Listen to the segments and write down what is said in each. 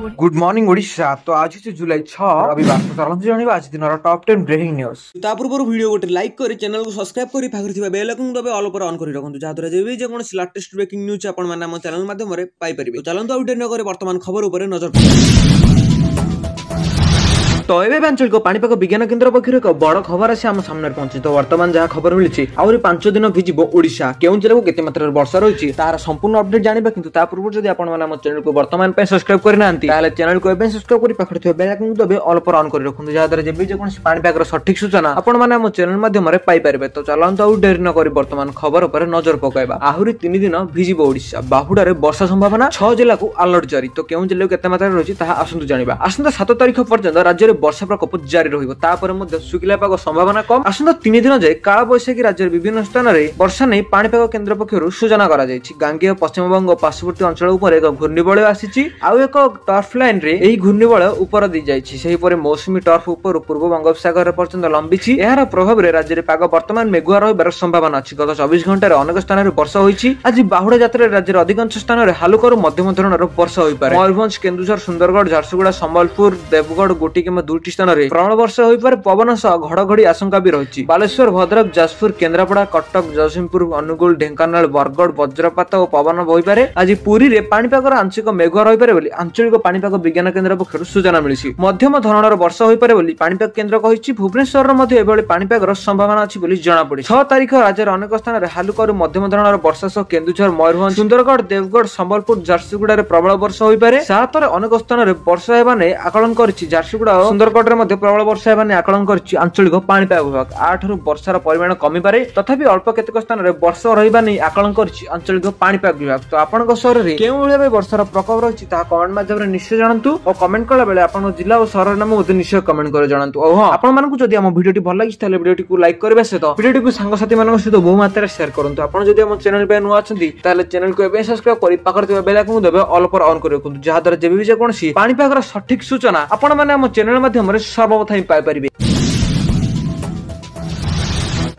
Good morning Odisha. तो आज हूँ जुलाई 6 रविवार। तो चलते जानिबा आज दिन टॉप 10 ब्रेकिंग न्यूज। ता पूर्व वीडियो गोटे लाइक करी चैनल को सब्सक्राइब करी पाखरे थिबा बेल आइकन दबे ऑल पर ऑन करी रखंतु जादरा जेबे जे कोन लेटेस्ट ब्रेकिंग न्यूज आपण माने हम चैनल माध्यम रे पाई परिबे। तो चलंतु आउट न करे वर्तमान खबर ऊपर नजर पकाउ। तो एवं आंचलिक पाणीपाग विज्ञान केन्द्र पक्षर एक बड़ खबर आसी आम सामने पहुंची। तो वर्तमान जहाँ खबर मिली आहरी 5 दिन भिजिब ओडिशा केउं जिला को केते मात्रा वर्षा रही तार संपूर्ण अपडेट जानिबा। किंतु ता पूर्व जदि आपण माने हम चैनल को वर्तमान पे सब्सक्राइब करनांती ताले चैनल को एबे सब्सक्राइब करी पाखरे थिबा बेल आइकन दबे ऑल पर ऑन करी रखंतु जादरा जेबे जे कोनसी पाणीपागर सठिक सूचना आपण माने हम चैनल माध्यम रे पाई परिबे। तो चलंतु आउ डेरी न करी वर्तमान खबर ऊपर नजर पकाइबा। आहरी 3 दिन भिजिब ओडिशा बाहुडा रे वर्षा संभावना 6 जिला को अलर्ट जारी। तो केउं जिला केते मात्रा रही ताहा आसंतु जानिबा। आसंता 7 तारिख पर्यंत राज्य रे वर्षा प्रकोप जारी रहिबो। तापर मध्ये सुखिला पाग संभावना कम। आसंता 3 दिन जाय काळ बैसाखी राज्य रे विभिन्न स्थान रे वर्षा नै पाणीपाग केन्द्र पक्षरु सूचना करा जायछि। गांगेय पश्चिम बंग पार्श्ववर्ती अंचल ऊपर एक घूर्णिबलय आसीछि। आउ एक टर्फ लाइन रे एही घूर्णिबलय ऊपर दी जायछि। सेही परे मौसुमी टर्फ ऊपर पूर्व बंगोपसागर पर्यंत लंबिछि। एहार प्रभाव रे राज्य रे पाग वर्तमान मेघुआ रहिबार संभावना अछि। गत 24 घंटा रे अनेक स्थान रे वर्षा होइछि। आज बाहुडा यात्रा रे राज्य रे अधिकांश स्थान रे हालुकरू मध्यम धरणर वर्षा होई पारे। मयूरभंज केन्दुझर सुंदरगढ़ झारसुगुड़ा संबलपुर देवगढ़ गोटी किंबा दुईटी स्थान रे प्रबल वर्षा होई पारे। पवन सह घड़घड़ी आशंका भी रही। बालेश्वर भद्रक जाजपुर केन्द्रापड़ा कटक जगतसिंहपुर अनुगुल ढेंकानाल बरगढ़ वज्रपात और पवन बहिपारे। आज पुरी रे पाणीपागर आंशिक मेघुआ रही पारे बोली आंचलिक पाणीपाग विज्ञान केन्द्र पक्षरु सूचना मिली। मध्यम धरणर वर्षा होई पारे बोली पाणीपाग केन्द्र कहिछि। भुवनेश्वर रे मध्ये एभली पाणीपागर संभावना अछि बोली जणा पड़ी। 6 तारिख राज्य रे अनेक स्थान रे हालुकरू मध्यम धरणर वर्षा सह केन्दुझर मयूरभंज सुंदरगढ़ देवगढ़ संबलपुर झारसुगुड़ा रे प्रबल वर्षा होई पारे। 7 रे अनेक स्थान रे वर्षा हेबा नै आकलन करिछि। झारसुगुड़ा और सुंदरगढ़ रे मध्ये प्रबल वर्षा हेबा नै आकलन करिछि आंचलिक पाणीपाग विभाग। 8 रु वर्षार परिमाण कमी पारे तथापि अल्प केतेक स्थान रे वर्षा रहिबा नै आकलन करिछि आंचलिक पाणीपाग विभाग। तो आपनक शहर रे केउ भलिया वर्षार प्रकोप रहिछि ता कमेंट माध्यम रे निश्चय जणांतु और कमेंट कला बेले आपन जिल्ला और शहर नाम मते निश्चय कमेंट करे जणांतु। और हां आपन मानकु जदि हम वीडियोटी भल लागिछि ताले वीडियोटी को लाइक करबे सहित वीडियोटी को संग साथी मानक सहित बहु मात्रा शेयर करंतु। आपन जदि हम चैनल पे नुआ अछंती ताले चैनल को एबे सब्सक्राइब करि पाखर थिबा बेल आइकन दबे ऑल पर ऑन करि रखंतु जहा द्वारा जेबे भी जे कोनसी पाणीपागर सठिक सूचना आपन माने हम चैनल माध्यम रे सर्वप्रथम पाइ परिबे।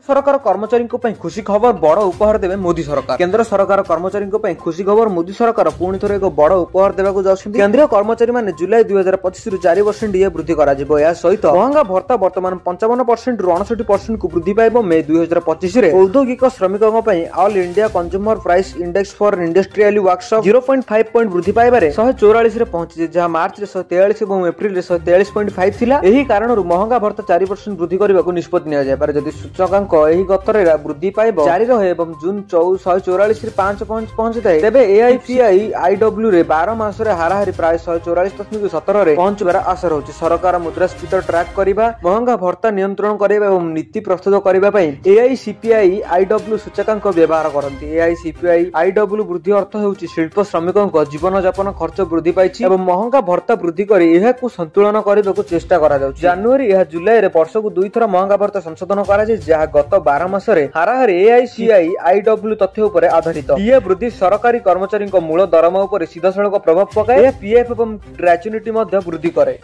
सरकार कर्मचारी खुशी खबर बड़ उपहार देवे मोदी सरकार। केंद्र सरकार कर्मचारी खुशी खबर मोदी सरकार पुणी थोर एक बड़ उपहार देवाक जाउछन्ति। केंद्रीय कर्मचारी माने जुलाई 2025 रु 4% डीए वृद्धि करा जिवो। या सहित महंगा भत्ता वर्तमान 55% रु 59% को वृद्धि पाइबो। मे 2025 रे औद्योगिक श्रमिकक पई all India consumer price index for industrial workshop 0.5 point वृद्धि पाइबारे 144 रे पहुंची जहा मार्च रे 143 एवं एप्रिल रे 143.5 थिला। एही कारणरु महंगा भत्ता 4% वृद्धि करबाको निष्पत्ति निया जाय पारे। जदि सूचकांक एही गतरे वृद्धि पाइबो जारी रहे एवं जून 144 रे 5 पहुंच जाए तेबे एआईसीआई आईडब्ल्यू रे 12 मास रे हाराहारी प्राय 144.17 रे पहुंचबार आशा रहउछि। सरकार मुद्रास्फीति ट्रैक करिबा महंगा भत्ता नियंत्रण करिबा एवं नीति प्रस्तुत करिबा पई एआईसीपीआई आईडब्ल्यू सूचकांक व्यवहार करंती। एआईसीपीआई आईडब्ल्यू वृद्धि अर्थ हेउछि शिल्प श्रमिकक जीवन यापन खर्च वृद्धि पाइछि एवं महंगा भत्ता वृद्धि करी एहाकु संतुलन करिबाकु चेष्टा करा जाउछि। जनवरी या जुलाई रे वर्षकु 2 थर महंगा भत्ता संशोधन करा जाय जहा गत 12 मासरे हाराहारी एआईसीआई आईडब्ल्यू तथ्य उपरे आधारित। डीए वृद्धि सरकारी कर्मचारी मूल दरमा उपरे सीधासळख प्रभाव पकाए। पीएफ एवं ग्रेच्युटी मध्ये वृद्धि करे।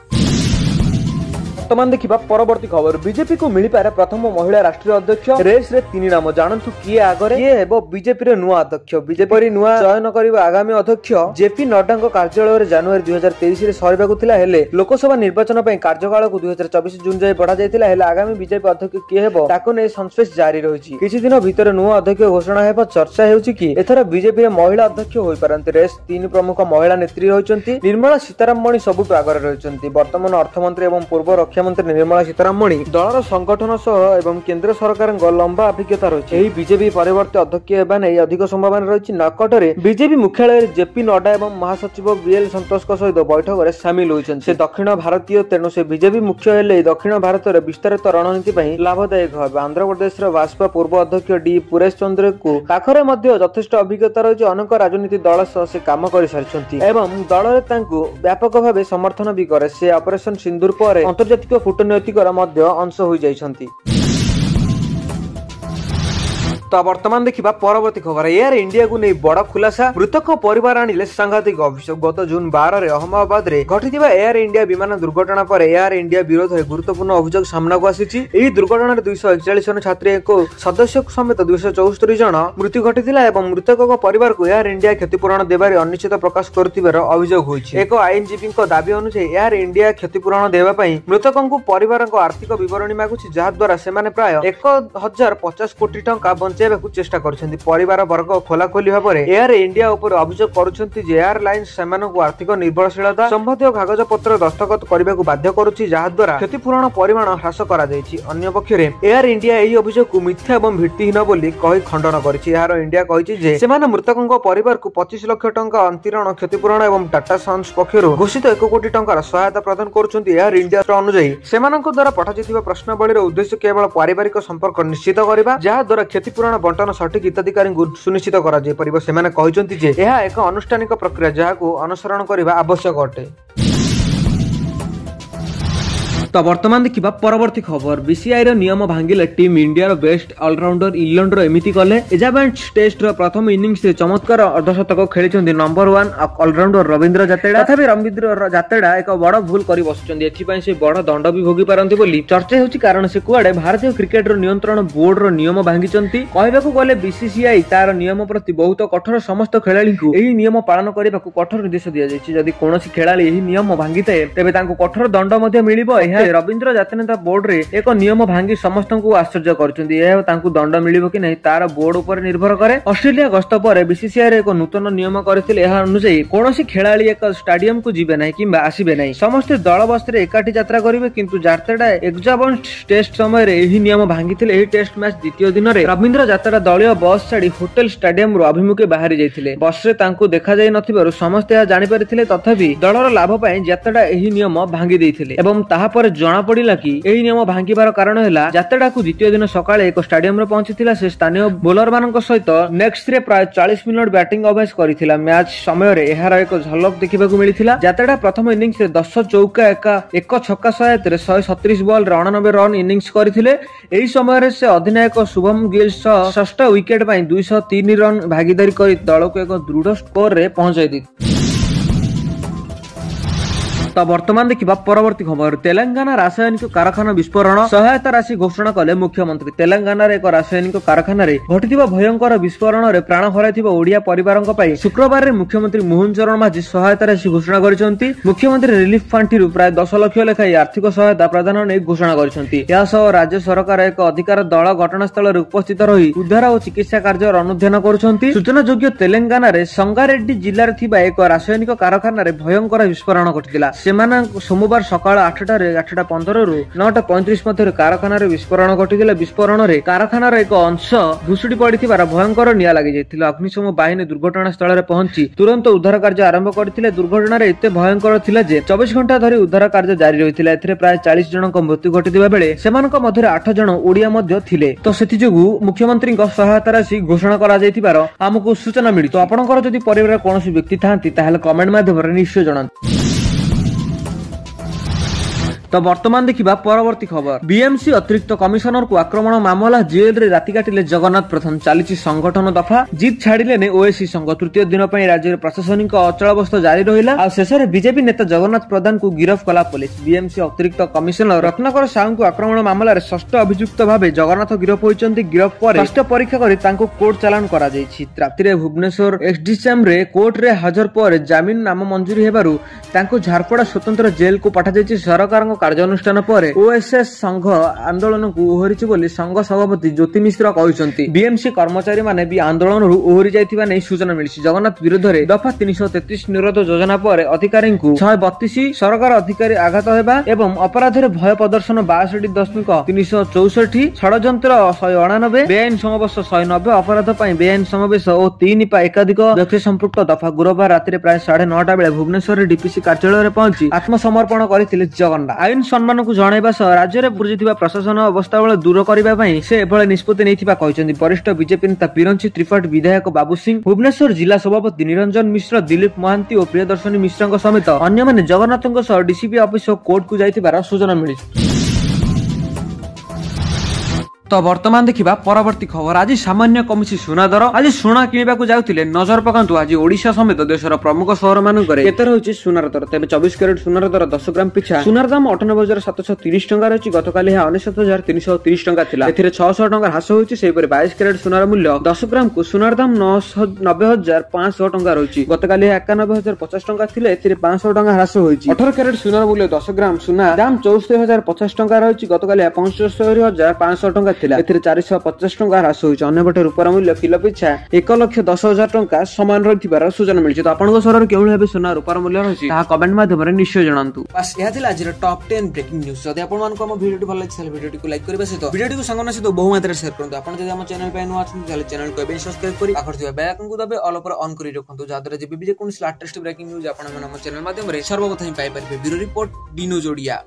वर्तमान देखिबा परवर्ती खबर। बीजेपी को मिली पारे प्रथम महिला राष्ट्रीय अध्यक्ष। रेस रे 3 नाम जानंतु किए आगरे किए हेबो बीजेपी रे नुआ अध्यक्ष। बीजेपी रे नुआ चयन करिबा आगामी अध्यक्ष जेपी नड्डा को कार्यालय रे जनवरी 2023 रे सरिबाकु थिला। हेले लोकसभा निर्वाचन पई कार्यकाल को 2024 जून जाय बढ़ा जायतिला। हेले आगामी बीजेपी अध्यक्ष किए हेबो ताको नै संस्पेस जारी रहिछि। किछि दिन भितर नुआ अध्यक्ष घोषणा हेबो। चर्चा हेउछि कि एथरा बीजेपी रे महिला अध्यक्ष होई पारंती। रेस 3 प्रमुख महिला नेत्री रहिचंती। निर्मला सीताराममणि सबुठ आगरे रहिचंती। वर्तमान अर्थमंत्री एवं पूर्व रक्षा मंत्री निर्मला सीताराममणि दलर संगठन सह एवं केंद्र सरकार लंबा अभिज्ञता रही। एही बीजेपी परिवर्तित अध्यक्ष हेबा नै अधिक संभावना रही। नकटरे बीजेपी मुख्यालय जेपी नड्डा एवं महासचिव बीएल संतोषक सहित बैठक रे शामिल होइछन। से दक्षिण भारतीय तेणु से बीजेपी मुख्य हेले दक्षिण भारत रे विस्तारित रणनीति पई लाभदायक होबा। आंध्र प्रदेश रे भाजपा पूर्व अध्यक्ष डी पुरेश चंद्र को पाखरे मध्ये यथेष्ट अभिज्ञता रही। अनेक राजनीतिक दल सह से काम करि सारिछंती एवं दल रे तांकु व्यापक भाबे समर्थन भी करे। से ऑपरेशन सिंदूर पर अंतर्जातिक कूटनैतिक अंश हो जाइछंती। तो वर्तमान देखा परवर्ती खबर एयर इंडिया को नहीं बड़ खुलासा मृतक परिवार आनिले सांघातिक अभियोग गत जून 12 रे अहमदाबाद रे घटिथिबा एयर इंडिया विमान दुर्घटना पर एयर इंडिया विरोध में गुरुत्वपूर्ण अभियोग सामना को आसी। एही दुर्घटना 241 जन छात्री को सदस्य समेत 274 जन मृत्यु घटिथिला एवं मृतक परिवार को एयर इंडिया क्षतिपूरण देबारे अनिश्चित प्रकाश करथिबार अभियोग होईछि। एक आईनजीवी दाबी अनुसार एयर इंडिया क्षतिपूरण देबा पई मृतकଙ୍କୁ परिवारଙ୍କ आर्थिक विवरणी मागुछि जहा द्वारा सेमाने प्राय 1050 कोटी टंका बंचाइबाकू चेष्टा करछन्ति। परिवार वर्ग खोलाखोली भाबरे एयर इंडिया उपर अभियोग करूछन्ति जे एयरलाइंस सेमानଙ୍କୁ आर्थिक निर्भरशीलता संबंधित कागज पत्र दस्तखत करबाकू बाध्य करूछि जहा द्वारा क्षतिपूरण परिमाण ह्रास करा जायछि। अन्य पक्षरे एयर इंडिया एही अभियोग को मिथ्या एवं भित्तिहीन बोली कहि खंडन करिछि। एହାର इंडिया कहिछि जे सेमाने मृतकଙ୍କ परिवार को 25 लाख टंका अंतरण क्षतिपूरण एवं टाटा सन्स पक्षरु घोषित 1 कोटी टंकार सहायता प्रदान करूछन्ति। एयर इंडिया अनुसार सेमानଙ୍କ द्वारा पठाଯାଇଥିବା प्रश्नावलीर उद्देश्य केवल पारिवारिक संपर्क निश्चित करबा जहा द्वारा क्षतिपूरण बंटन सठिक हिताधिकारी सुनिश्चित करा जाय परिबो। सेमाने कहिसंति जे एहा एक अनुष्ठानिक प्रक्रिया जहाको अनुसरण करबा आवश्यक अटे। तो वर्तमान देखा परवर्ती खबर बीसीआई रो नियम भांगिले team India best allrounder England एमिति कले एजाबेंट टेस्ट रो प्रथम इनिंग्स रे चमत्कार अर्धशतक खेलिछन्ती नंबर 1 ऑलराउंडर रविंद्र जातेड़ा। तथापि रविंद्र जातेड़ा एक बड़ भूल करि बसुछन्ती एथि पई से बड़ दंड भी भोगी पारंती बोली चर्चा होछि कारण से कुआडे भारतीय क्रिकेट रो नियंत्रण बोर्ड रो नियम भांगिछन्ती। कहबाकू गले बीसीसीआई तार नियम प्रति बहुत कठोर समस्त खेलाड़ी को एही नियम पालन करबाकू कठोर निर्देश दिया जायछि। जदि कोनोसी खेलाड़ी एही नियम भांगिते तेबे तांको कठोर दंड मध्ये मिलिबो। रविंद्र जातीयता बोर्ड रे एक नियम भांगी समस्त को आश्चर्य करछन्ती। दंड मिलिबो कि नहीं तार बोर्ड उपर निर्भर करे। ऑस्ट्रेलिया गस्त पर बीसीसीआई रे एक नूतन नियम करथिले। एहा अनुसार कोनोसी खेलाड़ी एक स्टेडियम को जिबे नाही किंबा आसीबे नाही समस्त दल बस रे एकाठी यात्रा करिवे किंतु जातेड़ा एग्जाबेंट टेस्ट समय रे एही नियम भांगिथिले। एही टेस्ट मैच द्वितीय दिन रे रविंद्र जातेड़ा दलीय बस छाडी होटल स्टेडियम रो अभिमुखे बाहरी जायथिले। बस रे तांको देखा जाय नथिबारु समस्त या जानि परिथिले तथापि दलर लाभ पई जातेड़ा एही नियम भांगी दैथिले एवं ताहा पर जणा पड़िला कि एही नियम भांगिबार कारण हैला जातेड़ा को द्वितीय दिन सकाळे एक स्टेडियम रे पहुंचीथिला। से स्थानीय बोलर मानक सहित नेक्स्ट रे प्राय 40 मिनिट बैटिंग अभ्यास करिथिला। मैच समय रे एहार एक झलक देखिबाकू मिलिथिला। जातेड़ा प्रथम इनिंग्स रे 10 चौका एक छक्का सहायत रे 137 बॉल रे 89 रन इनिंग्स करिथिले। एही समय रे से अधिनायक शुभम गिल षष्ठ विकेट पई 203 रन भागीदारी करी दल को एक दृढ़ स्कोर रे पहुंचाई दी। तो वर्तमान देखा परवर्ती खबर तेलंगाना रासायनिक कारखाना विस्फोरण सहायता राशि घोषणा कले मुख्यमंत्री। तेलंगाना एक रासायनिक कारखाना घटिथिबा भयंकर विस्फोरण रे प्राण हराइथिबा ओडिया परिवारक पई शुक्रवार रे मुख्यमंत्री मोहन चरण माझी सहायता राशि घोषणा करिसंती। मुख्यमंत्री रिलीफ फंड रु प्राय 10 लाख लेखाई आर्थिक सहायता प्रदान नै घोषणा करिसंती। या सह राज्य सरकार एक अधिकार दल घटनास्थल रे उपस्थित रही उद्धार और चिकित्सा कार्य अनुध्यान करुछंती। सूचना योग्य तेलंगाना रे संगारेड्डी जिल्ला रे थिबा एक रासायनिक कारखाना रे भयंकर विस्फोरण घटिथिला। सोमवार सकाळ 8:15 रु 9:35 मध्य कारखाना विस्फोरण घटिथिला। विस्फोरण रे कारखानार एक अंश भुसुडी पड़िथिबार भयंकर निया लागि जायथिला। अग्निशम बाहिनी दुर्घटना स्थल रे पहुंची तुरंत उद्धार कार्य आरंभ करथिले। दुर्घटना रे एते भयंकर थिला जे 24 घंटा धरि उद्धार कार्य जारी रहिथिला। एथिरे प्राय 40 जनक मृत्यु घटिथिबा बेले सेमानक मध्य 8 जन ओडिया मध्य थिले। तो सेति जोगु मुख्यमंत्री सहायता राशि घोषणा करा जायथिबार हमकु सूचना मिली। तो आपनकर जदि परिवार कोनोसी व्यक्ति थांती ताहेले कमेंट माध्यम निश्चय जणाନ୍ତୁ। तो वर्तमान देखा परवर्ती खबर बीएमसी अतिरिक्त कमिशनर को आक्रमण मामला जेल रे राति काटिले जगन्नाथ प्रधान। चली संगठन दफा जीत छाड़िले ओएसी संघ। तृतीय दिन पर राज्य में प्रशासनिक अचलावस्था जारी रहा। शेष में बीजेपी नेता जगन्नाथ प्रधान को गिरफ्त कला पुलिस। बीएमसी अतिरिक्त कमिशनर रत्नाकर साहू को आक्रमण मामलें षष्ठ अभियुक्त भाव जगन्नाथ गिरफ्त होती। गिरफ्त पर स्वास्थ्य परीक्षा कर कोर्ट चालान करा जायछि। राति भुवनेश्वर एसडीसीएम रे कोर्ट रे हाजर पर जमीन नाम मंजूरी हेबारु तांको झारपड़ा स्वतंत्र जेल को पठा जायछि। सरकार कार्यानुष्ठान पर ओएसएस संघ आंदोलन को ओहरिछि बोली संघ सभापति ज्योति मिश्र कहउछन्ति। बीएमसी कर्मचारी माने भी आंदोलन रु ओहरि जायथिबा नै सूचना मिलिछि। जगन्नाथ विरोध रे दफा 333 निरोध योजना पर अधिकारी को 132 सरकार अधिकारी आघात हेबा एवं अपराध रे भय प्रदर्शन 62.364 षडयंत्र 189 बेआईन समावेश 190 अपराध पई बेआईन समावेश और 3 पा एकाधिक व्यक्ति संपृक्त दफा। गुरुवार राति प्राय 9:30 बेले भुवनेश्वर डीपीसी कार्यालय रे पहुंची आत्मसमर्पण करथिले जगन्नाथ। आईन सम्मान को जणाइबा सह राज्य रे बुझिथिबा प्रशासन अवस्था बेले दूर करिबा पई से एभले निष्पत्ति नैथिबा कहचंदी। वरिष्ठ बीजेपी नेता पिरंची त्रिपाठी, विधायक बाबू सिंह, भुवनेश्वर जिला सभापति निरंजन मिश्र, दिलीप महांती और प्रियदर्शनी मिश्रଙ୍କ समेत अन्य माने जगन्नाथଙ୍କ सह डीसीपी ऑफिस और कोर्ट को जाइथिबार सूचना मिली। तो बर्तमान देखा परवर्ती खबर। आज सामान्य कमिछि सुना दर। आज सुना किणवाक जाउथिले नजर पकांतु आज ओडिशा समेत देशर प्रमुख सहर मानकरे केते रहुछि सुनार दर। तेबे 24 कैरेट सुनार दर 10 ग्राम पिछा सुनार दाम 98,730 टंका रहिछि। गतकाली 99,330 टंका थिला। एथिरे 600 टंका ह्रास होइछि। सेहिपरि 22 कैरेट सुनार मूल्य 10 ग्राम को सुनार दाम 90,500 टंका रहुछि। गतकाली 91,050 टंका थिले। एथिरे 500 टंका ह्रास होइछि। 18 कैरेट सुनार मूल्य 10 ग्राम सुना दाम 64,050 टंका रहिछि। गतकाली 65,500 टंका थिला। एथिरे 450 टंका ह्रास होइछि। अन्यपटे रूपार मूल्य किलो पिछा 1,10,000 टंका समान रहिथिबार सूचना मिलिछि। तो आपनक सहर केउळ हेबे सोना रूपार मूल्य रहिछि ता कमेंट माध्यमरे निश्चय जणांतु। बस यह थिला आज टॉप 10 ब्रेकिंग न्यूज। जदि आपन मानको हम वीडियो भल लागि छले वीडियो को लाइक करबे सहित वीडियो को संगना सहित बहु मात्रा शेयर करंतु। आपन जदि हम चैनल पे नुआ अछन ताले चैनल को बे सब्सक्राइब करी आखर दिबा बेल आइकन को दबे ऑल पर ऑन करी रखंतु। जादरे जे भी जे कोन लेटेस्ट ब्रेकिंग न्यूज आपन मन हम चैनल माध्यमरे सर्वप्रथम पाई परबे। ब्यूरो रिपोर्ट डिनो जोडिया।